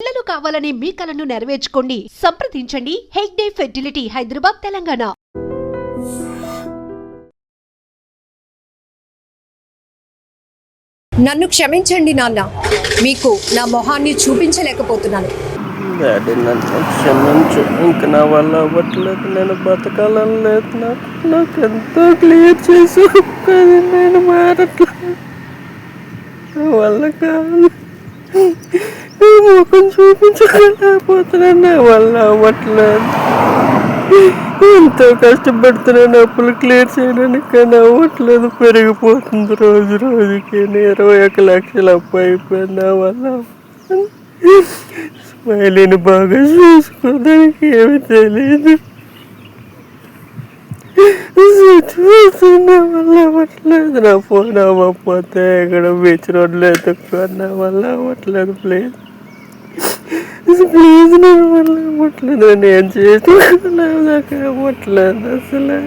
పిల్లలు కావాలనే మీ కలను నెరవేర్చుకోండి. సంప్రదించండి హెగ్డే ఫెర్టిలిటీ, హైదరాబాద్, తెలంగాణ. నన్ను క్షమించండి నాన్న, మీకు నా మొహాన్ని చూపించలేకపోతున్నాను. డాడీ నన్ను క్షమించు, ఇంక నా వల్ల అవ్వట్లేదు, నేను బతకాలని లేదు, నాకు ఎంతో క్లియర్ చేసి కానీ నేను మారట్లేదు, నా వల్ల కాదు, ముఖం చూపించలేకపోతున్నాను, నా వల్ల అవ్వట్లేదు, ఎంతో కష్టపడుతున్నాను అప్పులు క్లియర్ చేయడానికి, కానీ అవ్వట్లేదు, పెరిగిపోతుంది రోజు రోజుకి, 21 లక్షలు అప్పు అయిపోయింది, నా వల్ల స్మైలీని బాగా చూసుకోవడానికి ఏమి తెలియదు, నా వల్ల అవ్వట్లేదు, నా ఫోన్ అవ్వకపోతే ఇక్కడ బీచ్ రోడ్లో ఎత్తుక్కోని నా వల్ల అవ్వట్లేదు, ప్లీజ్ ప్లీజ్ నా వల్ల అవ్వట్లేదు, నేను చేస్తున్నాను నాకు అవ్వట్లేదు, అసలు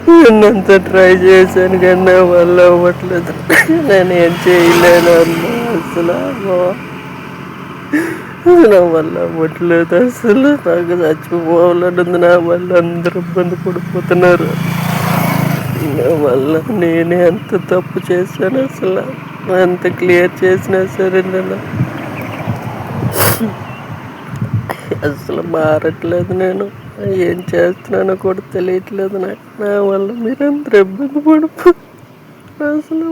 నేనంత ట్రై చేశాను కానీ నా వల్ల అవ్వట్లేదు, నేను ఏం చేయలేను అమ్మా, అసలు నా వల్ల అవ్వట్లేదు, అసలు నాకు చచ్చిపోవాలన్నది, నా వల్ల అందరూ ఇబ్బంది పడిపోతున్నారు, నా వల్ల నేనే ఎంత తప్పు చేశాను, అసలు ఎంత క్లియర్ చేసినా సరే నేను అసలు మారట్లేదు, నేను ఏం చేస్తున్నానో కూడా తెలియట్లేదు నాకు, నా వల్ల మీరందరూ ఇబ్బంది పడిపోతున్నారు, అసలు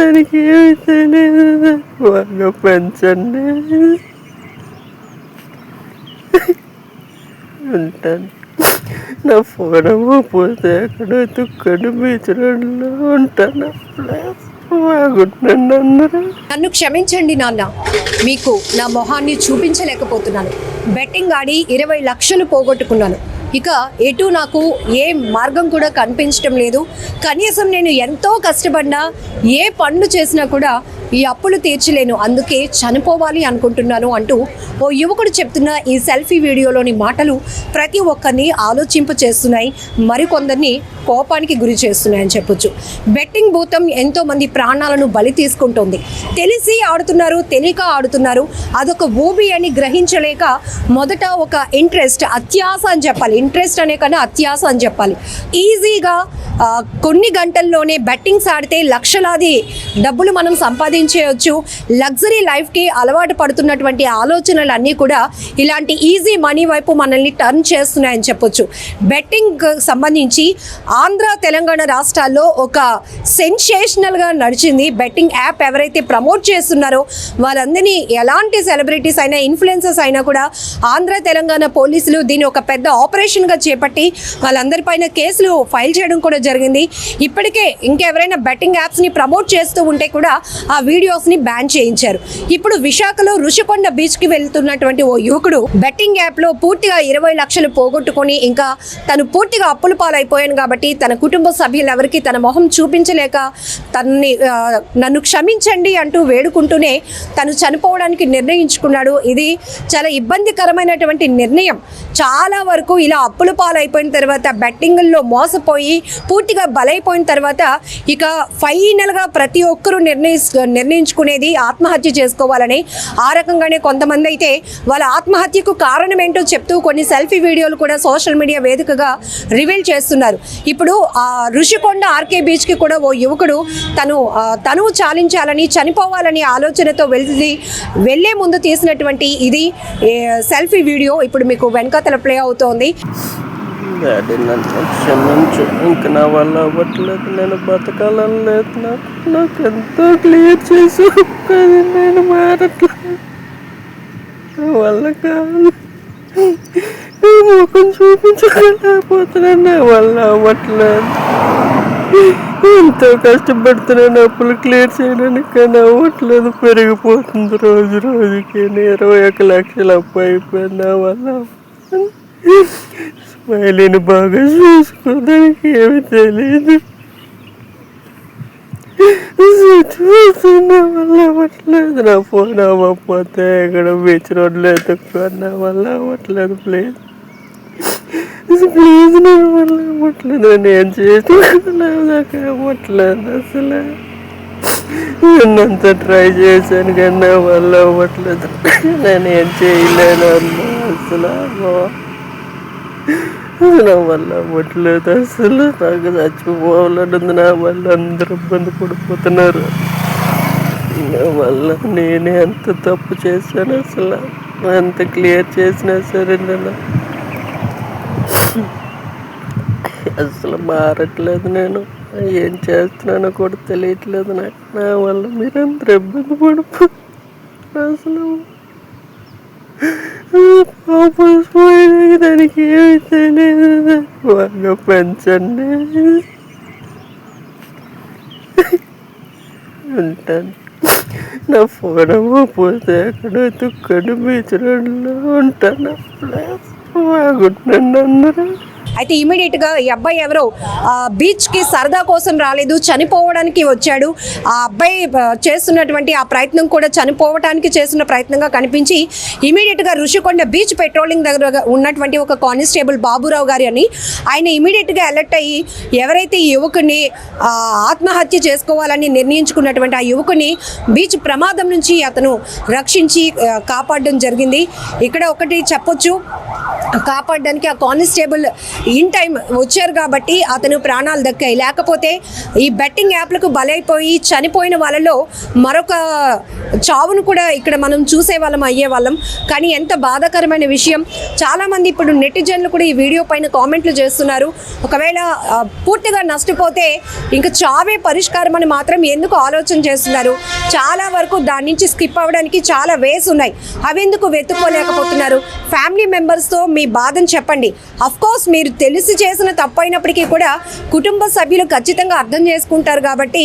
దానికి ఏమి తెలియదు, బాగా పెంచండి, ఉంటాను, నా ఫోన్ పోతే అక్కడ ఎత్తుక్కొని బీచ్ రోడ్లో ఉంటాను, బాగుంటుందండి అందరూ. నన్ను క్షమించండి నాన్న, మీకు నా మొహాన్ని చూపించలేకపోతున్నాను. బెట్టింగ్ ఆడి 20 లక్షలు పోగొట్టుకున్నాను. ఇక ఎటు నాకు ఏ మార్గం కూడా కనిపించడం లేదు. కనీసం నేను ఎంతో కష్టపడినా, ఏ పనులు చేసినా కూడా ఈ అప్పులు తీర్చలేను, అందుకే చనిపోవాలి అనుకుంటున్నాను అంటూ ఓ యువకుడు చెప్తున్న ఈ సెల్ఫీ వీడియోలోని మాటలు ప్రతి ఒక్కరిని ఆలోచింప చేస్తున్నాయి, మరికొందరిని కోపానికి గురి చేస్తున్నాయని చెప్పొచ్చు. బెట్టింగ్ భూతం ఎంతో మంది ప్రాణాలను బలి తీసుకుంటోంది. తెలిసి ఆడుతున్నారు, తెలియక ఆడుతున్నారు, అదొక ఊబి అని గ్రహించలేక మొదట ఒక ఇంట్రెస్ట్, అత్యాస అని చెప్పాలి, ఇంట్రెస్ట్ అనే కన్నా అత్యాస అని చెప్పాలి. ఈజీగా కొన్ని గంటల్లోనే బెట్టింగ్స్ ఆడితే లక్షలాది డబ్బులు మనం సంపాదించేయచ్చు. లగ్జరీ లైఫ్కి అలవాటు పడుతున్నటువంటి ఆలోచనలన్నీ కూడా ఇలాంటి ఈజీ మనీ వైపు మనల్ని టర్న్ చేస్తున్నాయని చెప్పొచ్చు. బెట్టింగ్ సంబంధించి ఆంధ్ర, తెలంగాణ రాష్ట్రాల్లో ఒక సెన్సేషనల్గా నడిచింది. బెట్టింగ్ యాప్ ఎవరైతే ప్రమోట్ చేస్తున్నారో వాళ్ళందరినీ, ఎలాంటి సెలబ్రిటీస్ అయినా, ఇన్ఫ్లుయెన్సర్స్ అయినా కూడా ఆంధ్ర, తెలంగాణ పోలీసులు దీన్ని ఒక పెద్ద ఆపరేషన్గా చేపట్టి వాళ్ళందరిపైన కేసులు ఫైల్ చేయడం కూడా జరిగింది. ఇప్పటికే ఇంకెవరైనా బెట్టింగ్ యాప్స్ని ప్రమోట్ చేస్తూ ఉంటే కూడా ఆ వీడియోస్ని బ్యాన్ చేయించారు. ఇప్పుడు విశాఖలో రుషికొండ బీచ్కి వెళ్తున్నటువంటి ఓ యువకుడు బెట్టింగ్ యాప్లో పూర్తిగా 20 లక్షలు పోగొట్టుకొని, ఇంకా తను పూర్తిగా అప్పుల పాలైపోయాను కాబట్టి తన కుటుంబ సభ్యులు ఎవరికి తన మొహం చూపించలేక నన్ను క్షమించండి అంటూ వేడుకుంటూనే తను చనిపోవడానికి నిర్ణయించుకున్నాడు. ఇది చాలా ఇబ్బందికరమైనటువంటి నిర్ణయం. చాలా వరకు ఇలా అప్పుల పాలైపోయిన తర్వాత, బెట్టింగ్లో మోసపోయి పూర్తిగా బలైపోయిన తర్వాత ఇక ఫైనల్గా ప్రతి ఒక్కరూ నిర్ణయించుకునేది ఆత్మహత్య చేసుకోవాలని. ఆ రకంగానే కొంతమంది అయితే వాళ్ళ ఆత్మహత్యకు కారణం ఏంటో చెప్తూ కొన్ని సెల్ఫీ వీడియోలు కూడా సోషల్ మీడియా వేదికగా రివీల్ చేస్తున్నారు. ఇప్పుడు ఋషికొండ ఆర్కే బీచ్కి కూడా ఓ యువకుడు తను చాలించాలని, చనిపోవాలని ఆలోచనతో వెళ్ళే ముందు తీసినటువంటి ఇది సెల్ఫీ వీడియో ఇప్పుడు మీకు వెనకాతల ప్లే అవుతోంది. డాడీ నన్ను క్షమించు, ఇంక నా వల్ల అవ్వట్లేదు, నేను బతకాలని లేదు, నాకు ఎంతో క్లియర్ చేసి కానీ నేను మారట్లేదు, నా వల్ల కాదు, ముఖం చూపించలేకపోతున్నాను, నా వల్ల అవ్వట్లేదు, ఎంతో కష్టపడుతున్నాను అప్పులు క్లియర్ చేయడానికి, కానీ అవ్వట్లేదు, పెరిగిపోతుంది రోజు రోజుకి, 21 లక్షలు అప్పు అయిపోయింది, నా వల్ల స్మైలీని బాగా చూసుకోవడానికి ఏమి తెలియదు, నా వల్ల అవ్వట్లేదు, నా ఫోన్ అవ్వకపోతే ఇక్కడ బీచ్ రోడ్లో ఎత్తుక్కోని నా వల్ల అవ్వట్లేదు, ప్లీజ్ ప్లీజ్ నా వల్ల అవ్వట్లేదు, నేను ఏం చేస్తున్నాను నాకు అవ్వట్లేదు, అసలు నేనంత ట్రై చేశాను కానీ నా వల్ల అవ్వట్లేదు. నేను ఏం చేయలేను అన్నా అసలు నా వల్ల అవ్వట్లేదు. అసలు నాకు చచ్చిపోవాలన్నది నా వల్ల అందరూ ఇబ్బంది పడిపోతున్నారు. నా వల్ల నేనే అంత తప్పు చేశాను. అసలు అంత క్లియర్ చేసినా సరే నేను అసలు మారట్లేదు. నేను ఏం చేస్తున్నానో కూడా తెలియట్లేదు నాకు. నా వల్ల మీరందరూ ఇబ్బంది పడిపోతున్నారు. అసలు దానికి ఏమి తెలియదు. బాగా పెంచండి ఉంటాను. నా ఫోన్ అవ్వకపోతే అక్కడ తుక్కడు బీచ్ రోడ్లో ఉంటాను. బాగుంటుందండి అందరూ. అయితే ఇమీడియట్గా ఈ అబ్బాయి ఎవరో బీచ్కి సరదా కోసం రాలేదు, చనిపోవడానికి వచ్చాడు. ఆ అబ్బాయి చేస్తున్నటువంటి ఆ ప్రయత్నం కూడా చనిపోవడానికి చేస్తున్న ప్రయత్నంగా కనిపించి ఇమీడియట్గా ఋషికొండ బీచ్ పెట్రోలింగ్ దగ్గర ఉన్నటువంటి ఒక కానిస్టేబుల్ బాబురావు గారి అని ఆయన ఇమీడియట్గా అలర్ట్ అయ్యి ఎవరైతే ఈ యువకుని ఆత్మహత్య చేసుకోవాలని నిర్ణయించుకున్నటువంటి ఆ యువకుని బీచ్ ప్రమాదం నుంచి అతను రక్షించి కాపాడడం జరిగింది. ఇక్కడ ఒకటి చెప్పొచ్చు, కాపాడడానికి ఆ కానిస్టేబుల్ ఇన్ టైం వచ్చారు కాబట్టి అతను ప్రాణాలు దక్కాయి. లేకపోతే ఈ బెట్టింగ్ యాప్లకు బలైపోయి చనిపోయిన వాళ్ళలో మరొక చావును కూడా ఇక్కడ మనం చూసేవాళ్ళం, అయ్యేవాళ్ళం. కానీ ఎంత బాధాకరమైన విషయం. చాలామంది ఇప్పుడు నెటిజన్లు కూడా ఈ వీడియో పైన కామెంట్లు చేస్తున్నారు. ఒకవేళ పూర్తిగా నష్టపోతే ఇంకా చావే పరిష్కారం అని మాత్రం ఎందుకు ఆలోచన చేస్తున్నారు? చాలా వరకు దాని నుంచి స్కిప్ అవ్వడానికి చాలా వేస్ ఉన్నాయి. అవి ఎందుకు వెతుక్కోలేకపోతున్నారు? ఫ్యామిలీ మెంబర్స్తో మీ బాధను చెప్పండి. అఫ్కోర్స్ మీరు తెలిసి చేసిన తప్పు అయినప్పటికీ కూడా కుటుంబ సభ్యులు ఖచ్చితంగా అర్థం చేసుకుంటారు కాబట్టి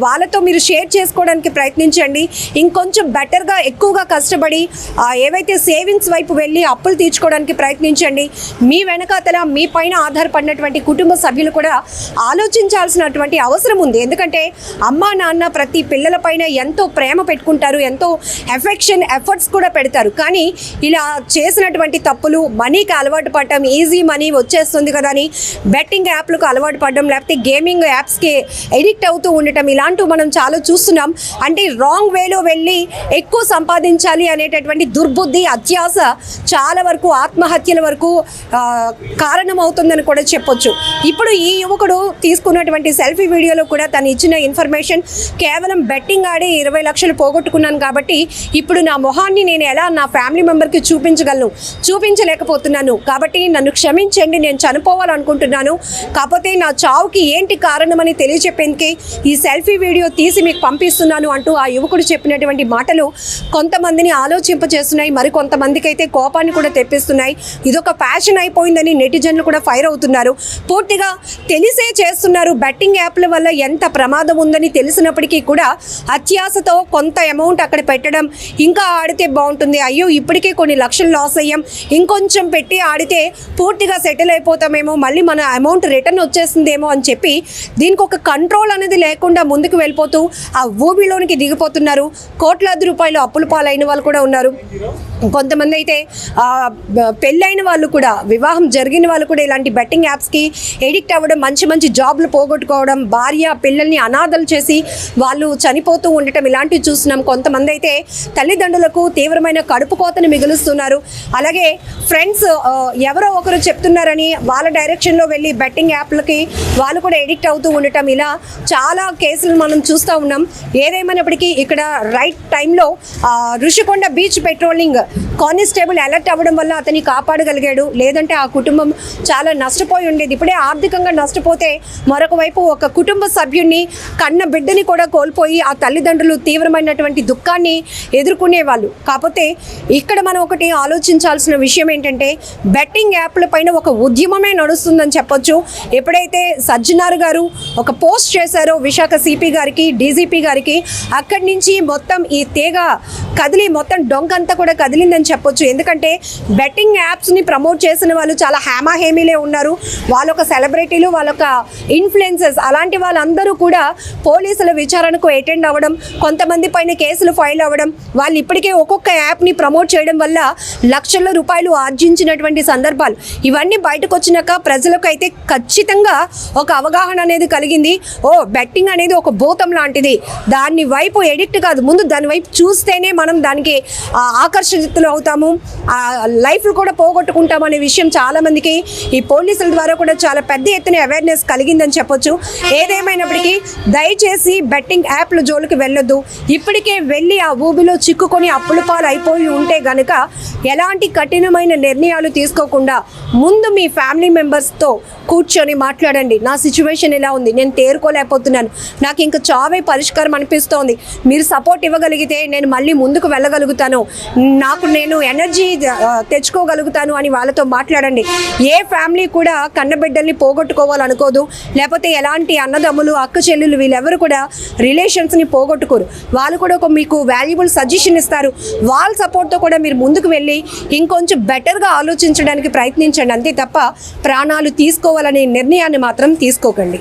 వాళ్ళతో మీరు షేర్ చేసుకోవడానికి ప్రయత్నించండి. ఇంకొంచెం బెటర్గా ఎక్కువగా కష్టపడి ఏవైతే సేవింగ్స్ వైపు వెళ్ళి అప్పులు తీర్చుకోవడానికి ప్రయత్నించండి. మీ వెనకాతల మీ పైన ఆధారపడినటువంటి కుటుంబ సభ్యులు కూడా ఆలోచించాల్సినటువంటి అవసరం ఉంది. ఎందుకంటే అమ్మా నాన్న ప్రతి పిల్లల పైన ఎంతో ప్రేమ పెట్టుకుంటారు, ఎంతో ఎఫెక్షన్ ఎఫర్ట్స్ కూడా పెడతారు. కానీ ఇలా చేసినటువంటి తప్పులు, మనీకి అలవాటు పడటం, ఈజీ మనీ వచ్చేస్తుంది కదా అని బెట్టింగ్ యాప్లకు అలవాటు పడడం, లేకపోతే గేమింగ్ యాప్స్కి ఎడిక్ట్ అవుతూ ఉండటం, ఇలాంటివి మనం చాలా చూస్తున్నాం. అంటే రాంగ్ వేలో వెళ్ళి ఎక్కువ సంపాదించాలి అనేటటువంటి దుర్బుద్ధి, అత్యాస చాలా వరకు ఆత్మహత్యల వరకు కారణమవుతుందని కూడా చెప్పొచ్చు. ఇప్పుడు ఈ యువకుడు తీసుకున్నటువంటి సెల్ఫీ వీడియోలో కూడా తను ఇచ్చిన ఇన్ఫర్మేషన్ కేవలం బెట్టింగ్ ఆడి 20 లక్షలు పోగొట్టుకున్నాను కాబట్టి ఇప్పుడు నా మొహాన్ని నేను ఎలా నా ఫ్యామిలీ మెంబర్కి చూపించలేకపోతున్నాను కాబట్టి నన్ను క్షమించండి, నేను చనిపోవాలనుకుంటున్నాను. కాకపోతే నా చావుకి ఏంటి కారణమని తెలియచెప్పేందుకే ఈ సెల్ఫీ వీడియో తీసి మీకు పంపిస్తున్నాను అంటూ ఆ యువకుడు చెప్పినటువంటి మాటలు కొంతమందిని ఆలోచింపచేస్తున్నాయి, మరి కొంతమందికి అయితే కోపాన్ని కూడా తెప్పిస్తున్నాయి. ఇదొక ఫ్యాషన్ అయిపోయిందని నెటిజన్లు కూడా ఫైర్ అవుతున్నారు. పూర్తిగా తెలిసే చేస్తున్నారు. బెట్టింగ్ యాప్ల వల్ల ఎంత ప్రమాదం ఉందని తెలిసినప్పటికీ కూడా అత్యాశతో కొంత అమౌంట్ అక్కడ పెట్టడం, ఇంకా ఆడితే బాగుంటుంది, అయ్యో ఇప్పటికే కొన్ని లక్షలు లాస్ అయ్యాం, ఇంకొంచెం పెట్టి ఆడితే పూర్తిగా సెటిల్ అయిపోతామేమో, మళ్ళీ మన అమౌంట్ రిటర్న్ వచ్చేస్తుందేమో అని చెప్పి దీనికి ఒక కంట్రోల్ అనేది లేకుండా ముందుకు వెళ్ళిపోతూ ఆ ఊబిలోనికి దిగిపోతున్నారు. కోట్లాది రూపాయలు అప్పుల పాలైన వాళ్ళు కూడా ఉన్నారు. కొంతమంది అయితే పెళ్ళైన వాళ్ళు కూడా, వివాహం జరిగిన వాళ్ళు కూడా ఇలాంటి బెట్టింగ్ యాప్స్కి ఎడిక్ట్ అవ్వడం, మంచి మంచి జాబ్లు పోగొట్టుకోవడం, భార్య పిల్లల్ని అనాథలు చేసి వాళ్ళు చనిపోతూ ఉండటం, ఇలాంటివి చూస్తున్నాం. కొంతమంది అయితే తల్లిదండ్రులకు తీవ్రమైన కడుపు కోతను మిగులుస్తున్నారు. అలాగే ఫ్రెండ్స్ ఎవరో ఒకరు చెప్తున్నారని వాళ్ళ డైరెక్షన్లో వెళ్ళి బెట్టింగ్ యాప్లకి వాళ్ళు కూడా ఎడిక్ట్ అవుతూ ఉండటం, ఇలా చాలా కేసులు మనం చూస్తూ ఉన్నాం. ఏదేమైనప్పటికీ ఇక్కడ రైట్ టైంలో Rushikonda beach patrolling constable alert అవ్వడం వల్ల అతన్ని కాపాడగలిగాడు. లేదంటే ఆ కుటుంబం చాలా నష్టపోయి ఉండేది. ఇప్పుడే ఆర్థికంగా నష్టపోతే మరొక వైపు ఒక కుటుంబ సభ్యుడిని, కన్న బిడ్డని కూడా కోల్పోయి ఆ తల్లిదండ్రులు తీవ్రమైనటువంటి దుఃఖాన్ని ఎదుర్కొనేవాళ్ళు. కాకపోతే ఇక్కడ మనం ఒకటి ఆలోచించాల్సిన విషయం ఏంటంటే బెట్టింగ్ యాప్ల పైన ఒక ఉద్యమమే నడుస్తుందని చెప్పొచ్చు. ఎప్పుడైతే సజ్జనార్ గారు ఒక పోస్ట్ చేశారో విశాఖ సిపి గారికి, డీజీపీ గారికి, అక్కడి నుంచి మొత్తం ఈ తీగ కదిలి మొత్తం డొంకంతా కూడా కదిలిందని చెప్పొచ్చు. ఎందుకంటే బెట్టింగ్ యాప్స్ని ప్రమోట్ చేసిన వాళ్ళు చాలా హేమీలే ఉన్నారు. వాళ్ళొక సెలబ్రిటీలు, వాళ్ళొక ఇన్ఫ్లుయెన్సర్స్, అలాంటి వాళ్ళందరూ కూడా పోలీసుల విచారణకు అటెండ్ అవ్వడం, కొంతమంది పైన కేసులు ఫైల్ అవ్వడం, వాళ్ళు ఇప్పటికే ఒక్కొక్క యాప్ని ప్రమోట్ చేయడం వల్ల లక్షల రూపాయలు ఆర్జించి ఆలోచించినటువంటి సందర్భాలు ఇవన్నీ బయటకు వచ్చినాక ప్రజలకు అయితే ఖచ్చితంగా ఒక అవగాహన అనేది కలిగింది. బెట్టింగ్ అనేది ఒక భూతం లాంటిది, దాని వైపు ఎడిక్ట్ కాదు, ముందు దాని వైపు చూస్తేనే మనం దానికి ఆకర్షితులు అవుతాము, లైఫ్లు కూడా పోగొట్టుకుంటాం అనే విషయం చాలామందికి ఈ పోలీసుల ద్వారా కూడా చాలా పెద్ద ఎత్తున అవేర్నెస్ కలిగిందని చెప్పొచ్చు. ఏదేమైనప్పటికీ దయచేసి బెట్టింగ్ యాప్ల జోలికి వెళ్ళొద్దు. ఇప్పటికే వెళ్ళి ఆ ఊబిలో చిక్కుకొని అప్పుల పాలు అయిపోయి ఉంటే గనుక ఎలాంటి కఠినమైన నిర్ణయాలు తీసుకోకుండా ముందు మీ ఫ్యామిలీ మెంబర్స్తో కూర్చొని మాట్లాడండి. నా సిచ్యువేషన్ ఇలా ఉంది, నేను తేరుకోలేకపోతున్నాను, నాకు ఇంకా చావే పరిష్కారం అనిపిస్తోంది, మీరు సపోర్ట్ ఇవ్వగలిగితే నేను మళ్ళీ ముందుకు వెళ్ళగలుగుతాను, నేను ఎనర్జీ తెచ్చుకోగలుగుతాను అని వాళ్ళతో మాట్లాడండి. ఏ ఫ్యామిలీ కూడా కన్నబిడ్డల్ని పోగొట్టుకోవాలనుకోదు, లేకపోతే ఎలాంటి అన్నదమ్ములు అక్క చెల్లెలు వీళ్ళెవరు కూడా రిలేషన్స్ని పోగొట్టుకోరు. వాళ్ళు కూడా ఒక మీకు వాల్యుబుల్ సజెషన్ ఇస్తారు. వాళ్ళ సపోర్ట్తో కూడా మీరు ముందుకు వెళ్ళి ఇంకొంచెం బెటర్గా ఆలోచించడానికి ప్రయత్నించండి. అంతే తప్ప ప్రాణాలు తీసుకోవాలనే నిర్ణయాన్ని మాత్రం తీసుకోకండి.